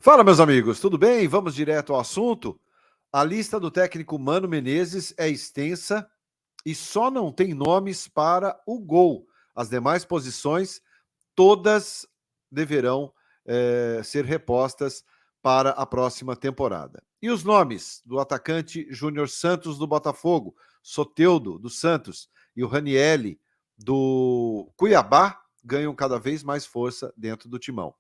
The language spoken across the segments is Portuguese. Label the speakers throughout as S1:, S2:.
S1: Fala, meus amigos, tudo bem? Vamos direto ao assunto? A lista do técnico Mano Menezes é extensa e só não tem nomes para o gol. As demais posições, todas deverão ser repostas para a próxima temporada. E os nomes do atacante Júnior Santos do Botafogo, Soteldo do Santos e o Ranielli do Cuiabá ganham cada vez mais força dentro do timão.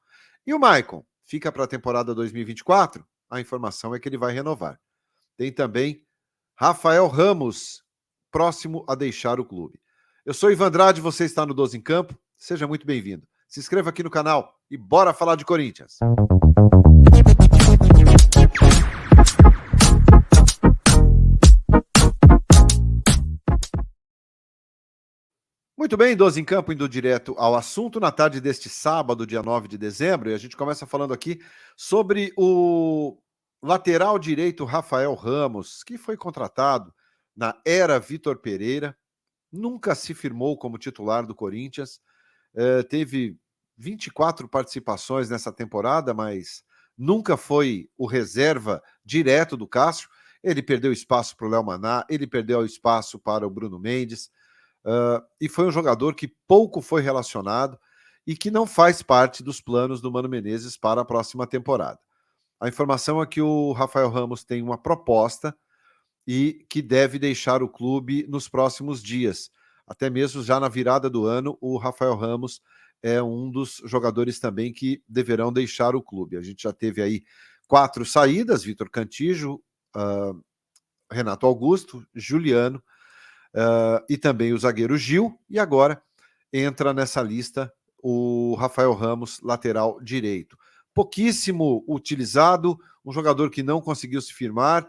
S1: E o Maicon fica para a temporada 2024? A informação é que ele vai renovar. Tem também Rafael Ramos, próximo a deixar o clube. Eu sou Ivan Andrade, você está no 12 em Campo. Seja muito bem-vindo. Se inscreva aqui no canal e bora falar de Corinthians. Muito bem, 12 em Campo, indo direto ao assunto na tarde deste sábado, dia 9 de dezembro, e a gente começa falando aqui sobre o lateral direito Rafael Ramos, que foi contratado na era Vitor Pereira, nunca se firmou como titular do Corinthians, teve 24 participações nessa temporada, mas nunca foi o reserva direto do Cássio. Ele perdeu espaço para o Léo Maná, ele perdeu espaço para o Bruno Mendes, e foi um jogador que pouco foi relacionado e que não faz parte dos planos do Mano Menezes para a próxima temporada. A informação é que o Rafael Ramos tem uma proposta e que deve deixar o clube nos próximos dias. Até mesmo já na virada do ano, o Rafael Ramos é um dos jogadores também que deverão deixar o clube. A gente já teve aí 4 saídas: Vitor Cantillo, Renato Augusto, Juliano, e também o zagueiro Gil, e agora entra nessa lista o Rafael Ramos, lateral direito. Pouquíssimo utilizado, um jogador que não conseguiu se firmar,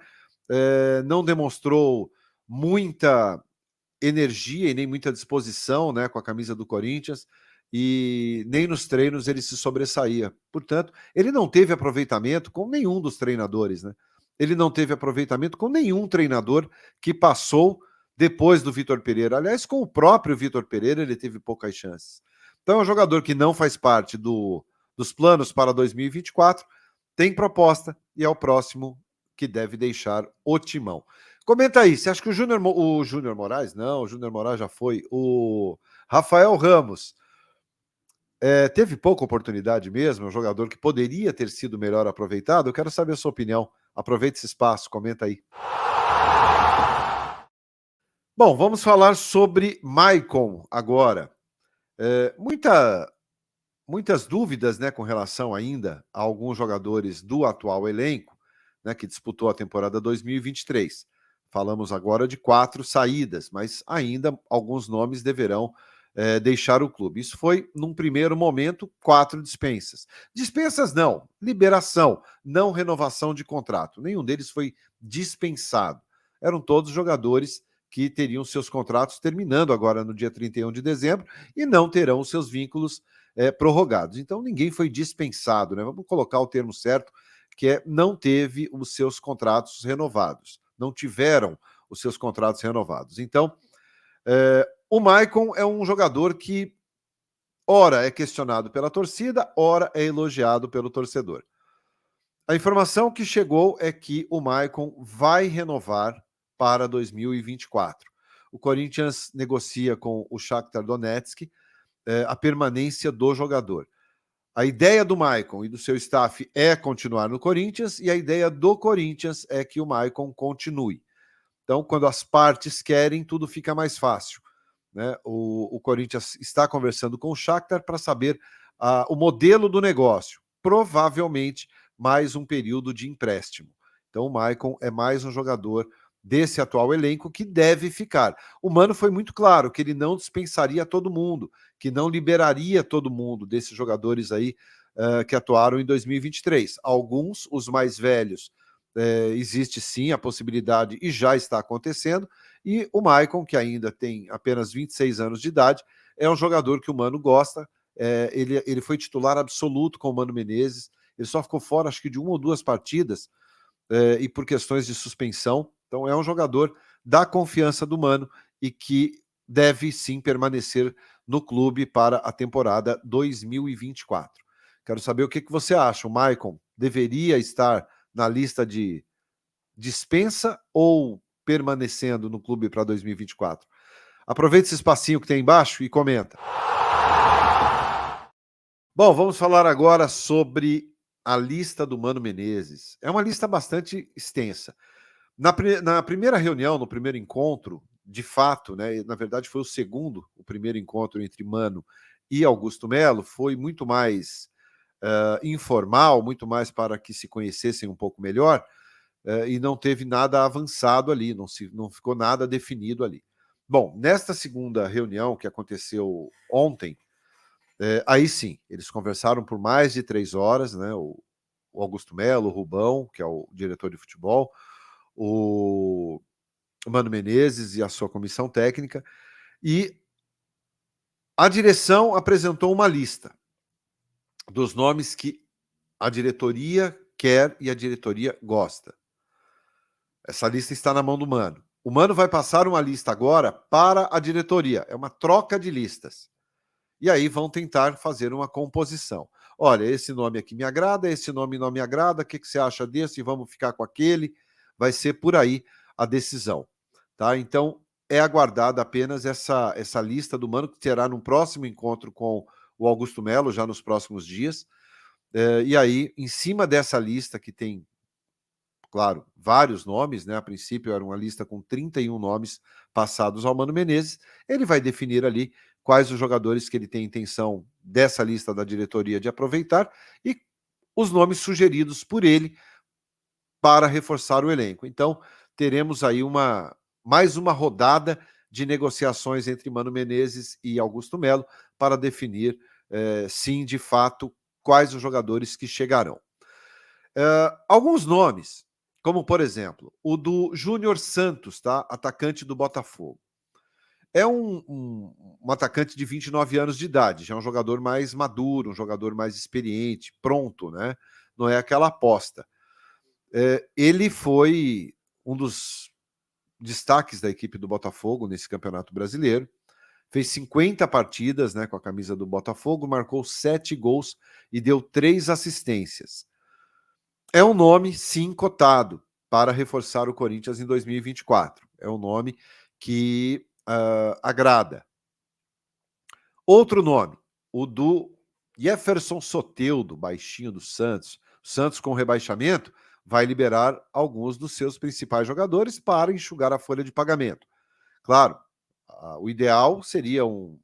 S1: não demonstrou muita energia e nem muita disposição, né, com a camisa do Corinthians, e nem nos treinos ele se sobressaía. Portanto, ele não teve aproveitamento com nenhum dos treinadores, né? Ele não teve aproveitamento com nenhum treinador que passou depois do Vitor Pereira. Aliás, com o próprio Vitor Pereira ele teve poucas chances. Então é um jogador que não faz parte dos planos para 2024, tem proposta e é o próximo que deve deixar o timão. Comenta aí, você acha que o Júnior Moraes? Não, o Júnior Moraes já foi. O Rafael Ramos teve pouca oportunidade mesmo, é um jogador que poderia ter sido melhor aproveitado? Eu quero saber a sua opinião. Aproveite esse espaço, comenta aí. Bom, vamos falar sobre Maicon agora. Muitas dúvidas, né, com relação ainda a alguns jogadores do atual elenco, né, que disputou a temporada 2023. Falamos agora de 4 saídas, mas ainda alguns nomes deverão deixar o clube. Isso foi, num primeiro momento, 4 dispensas. Dispensas não, liberação, não renovação de contrato. Nenhum deles foi dispensado. Eram todos jogadores que teriam seus contratos terminando agora no dia 31 de dezembro e não terão os seus vínculos prorrogados. Então ninguém foi dispensado, né? Vamos colocar o termo certo, que é não teve os seus contratos renovados, não tiveram os seus contratos renovados. Então, o Maicon é um jogador que ora é questionado pela torcida, ora é elogiado pelo torcedor. A informação que chegou é que o Maicon vai renovar para 2024. O Corinthians negocia com o Shakhtar Donetsk a permanência do jogador. A ideia do Maicon e do seu staff é continuar no Corinthians e a ideia do Corinthians é que o Maicon continue. Então, quando as partes querem, tudo fica mais fácil, né? O Corinthians está conversando com o Shakhtar para saber o modelo do negócio. Provavelmente mais um período de empréstimo. Então, o Maicon é mais um jogador desse atual elenco que deve ficar. O Mano foi muito claro que ele não dispensaria todo mundo, que não liberaria todo mundo desses jogadores aí que atuaram em 2023. Alguns, os mais velhos, existe sim a possibilidade e já está acontecendo, e o Maicon, que ainda tem apenas 26 anos de idade, é um jogador que o Mano gosta, ele foi titular absoluto com o Mano Menezes, ele só ficou fora acho que de 1 ou 2 partidas, e por questões de suspensão. Então é um jogador da confiança do Mano e que deve sim permanecer no clube para a temporada 2024. Quero saber o que você acha. O Maicon deveria estar na lista de dispensa ou permanecendo no clube para 2024? Aproveita esse espacinho que tem embaixo e comenta. Bom, vamos falar agora sobre a lista do Mano Menezes. É uma lista bastante extensa. Na primeira reunião, no primeiro encontro, de fato, né, na verdade foi o primeiro encontro entre Mano e Augusto Melo, foi muito mais informal, muito mais para que se conhecessem um pouco melhor, e não teve nada avançado ali, não ficou nada definido ali. Bom, nesta segunda reunião que aconteceu ontem, aí sim, eles conversaram por mais de 3 horas, né? O Augusto Melo, o Rubão, que é o diretor de futebol, o Mano Menezes e a sua comissão técnica, e a direção apresentou uma lista dos nomes que a diretoria quer e a diretoria gosta. Essa lista está na mão do Mano. O Mano vai passar uma lista agora para a diretoria. É uma troca de listas. E aí vão tentar fazer uma composição. Olha, esse nome aqui me agrada, esse nome não me agrada, o que você acha desse? Vamos ficar com aquele. Vai ser por aí a decisão. Tá? Então, é aguardada apenas essa lista do Mano, que terá no próximo encontro com o Augusto Melo, já nos próximos dias. E aí, em cima dessa lista, que tem, claro, vários nomes, né? A princípio era uma lista com 31 nomes passados ao Mano Menezes, ele vai definir ali quais os jogadores que ele tem intenção dessa lista da diretoria de aproveitar e os nomes sugeridos por ele para reforçar o elenco. Então, teremos aí mais uma rodada de negociações entre Mano Menezes e Augusto Melo para definir, sim, de fato, quais os jogadores que chegarão. Alguns nomes, como por exemplo, o do Júnior Santos, tá? Atacante do Botafogo. É um atacante de 29 anos de idade, já é um jogador mais maduro, um jogador mais experiente, pronto, né? Não é aquela aposta. Ele foi um dos destaques da equipe do Botafogo nesse Campeonato Brasileiro, fez 50 partidas, né, com a camisa do Botafogo, marcou 7 gols e deu 3 assistências. É um nome, sim, cotado para reforçar o Corinthians em 2024. É um nome que agrada. Outro nome, o do Jefferson Soteldo, baixinho do Santos. O Santos, com rebaixamento, vai liberar alguns dos seus principais jogadores para enxugar a folha de pagamento. Claro, o ideal seria um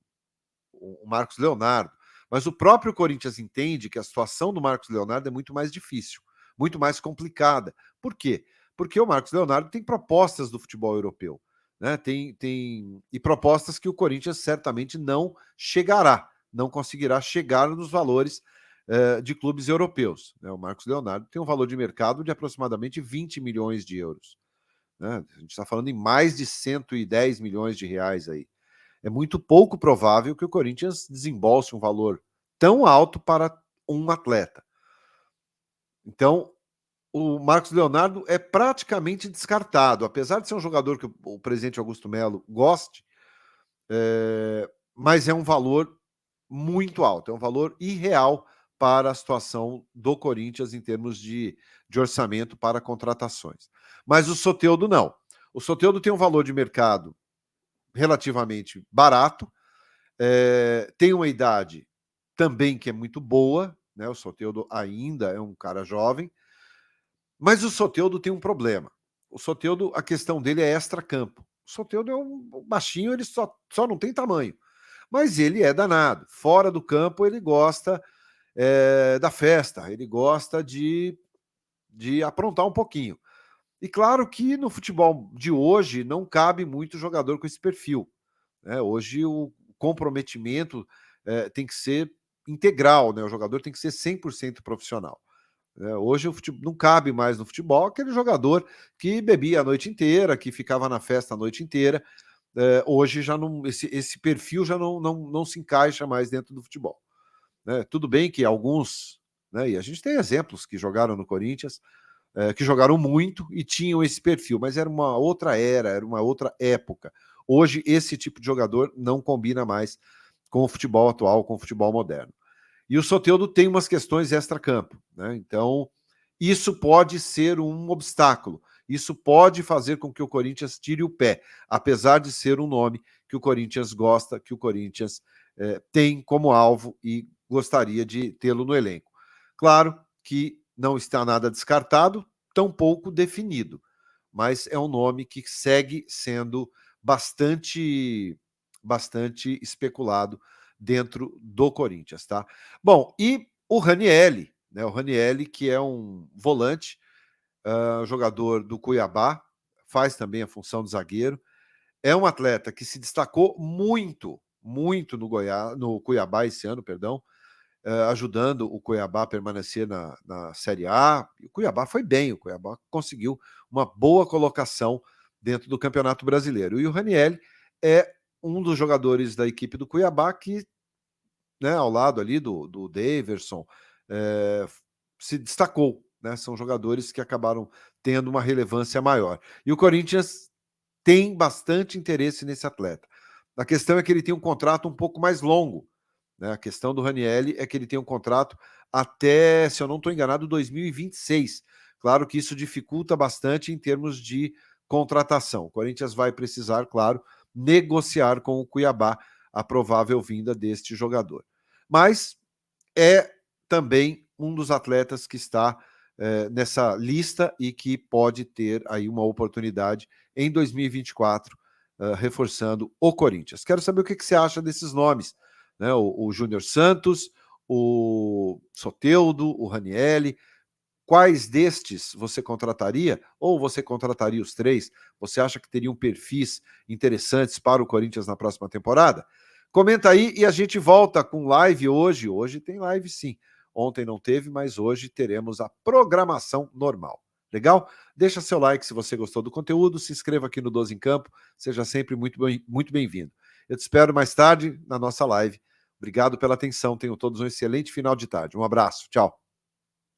S1: Marcos Leonardo, mas o próprio Corinthians entende que a situação do Marcos Leonardo é muito mais difícil, muito mais complicada. Por quê? Porque o Marcos Leonardo tem propostas do futebol europeu, né? E propostas que o Corinthians certamente não chegará, não conseguirá chegar nos valores de clubes europeus, né? O Marcos Leonardo tem um valor de mercado de aproximadamente 20 milhões de euros, né? A gente está falando em mais de 110 milhões de reais aí. É muito pouco provável que o Corinthians desembolse um valor tão alto para um atleta. Então, o Marcos Leonardo é praticamente descartado, apesar de ser um jogador que o presidente Augusto Melo goste, mas é um valor muito alto, é um valor irreal para a situação do Corinthians em termos de orçamento para contratações. Mas o Soteldo não. O Soteldo tem um valor de mercado relativamente barato, tem uma idade também que é muito boa, né? O Soteldo ainda é um cara jovem, mas o Soteldo tem um problema. O Soteldo, a questão dele é extra-campo. O Soteldo é um baixinho, ele só não tem tamanho. Mas ele é danado. Fora do campo, ele gosta da festa, ele gosta de aprontar um pouquinho. E claro que no futebol de hoje não cabe muito jogador com esse perfil, né? Hoje o comprometimento tem que ser integral, né? O jogador tem que ser 100% profissional. Hoje o futebol, não cabe mais no futebol aquele jogador que bebia a noite inteira, que ficava na festa a noite inteira. Hoje já não, esse perfil já não se encaixa mais dentro do futebol, né? Tudo bem que alguns, né, e a gente tem exemplos que jogaram no Corinthians, que jogaram muito e tinham esse perfil, mas era uma outra era, era uma outra época. Hoje, esse tipo de jogador não combina mais com o futebol atual, com o futebol moderno. E o Soteldo tem umas questões extra-campo, né? Então, isso pode ser um obstáculo. Isso pode fazer com que o Corinthians tire o pé, apesar de ser um nome que o Corinthians gosta, que o Corinthians tem como alvo e gostaria de tê-lo no elenco. Claro que não está nada descartado, tampouco definido, mas é um nome que segue sendo bastante especulado dentro do Corinthians, tá? Bom, e o Ranielli, né? O Ranielli, que é um volante, jogador do Cuiabá, faz também a função de zagueiro, é um atleta que se destacou muito no Cuiabá esse ano, perdão, ajudando o Cuiabá a permanecer na Série A. E o Cuiabá foi bem, o Cuiabá conseguiu uma boa colocação dentro do Campeonato Brasileiro. E o Ranielli é um dos jogadores da equipe do Cuiabá que, né, ao lado ali do Daverson, se destacou. Né? São jogadores que acabaram tendo uma relevância maior. E o Corinthians tem bastante interesse nesse atleta. A questão é que ele tem um contrato um pouco mais longo. Né? A questão do Ranielli é que ele tem um contrato até, se eu não estou enganado, 2026. Claro que isso dificulta bastante em termos de contratação. O Corinthians vai precisar, claro, negociar com o Cuiabá a provável vinda deste jogador. Mas é também um dos atletas que está nessa lista e que pode ter aí uma oportunidade em 2024, reforçando o Corinthians. Quero saber o que você acha desses nomes, né? O Júnior Santos, o Soteldo, o Ranielli. Quais destes você contrataria? Ou você contrataria os três? Você acha que teriam perfis interessantes para o Corinthians na próxima temporada? Comenta aí e a gente volta com live hoje. Hoje tem live sim. Ontem não teve, mas hoje teremos a programação normal. Legal? Deixa seu like se você gostou do conteúdo, se inscreva aqui no 12 em Campo, seja sempre muito bem-vindo. Eu te espero mais tarde na nossa live. Obrigado pela atenção, tenham todos um excelente final de tarde. Um abraço, tchau.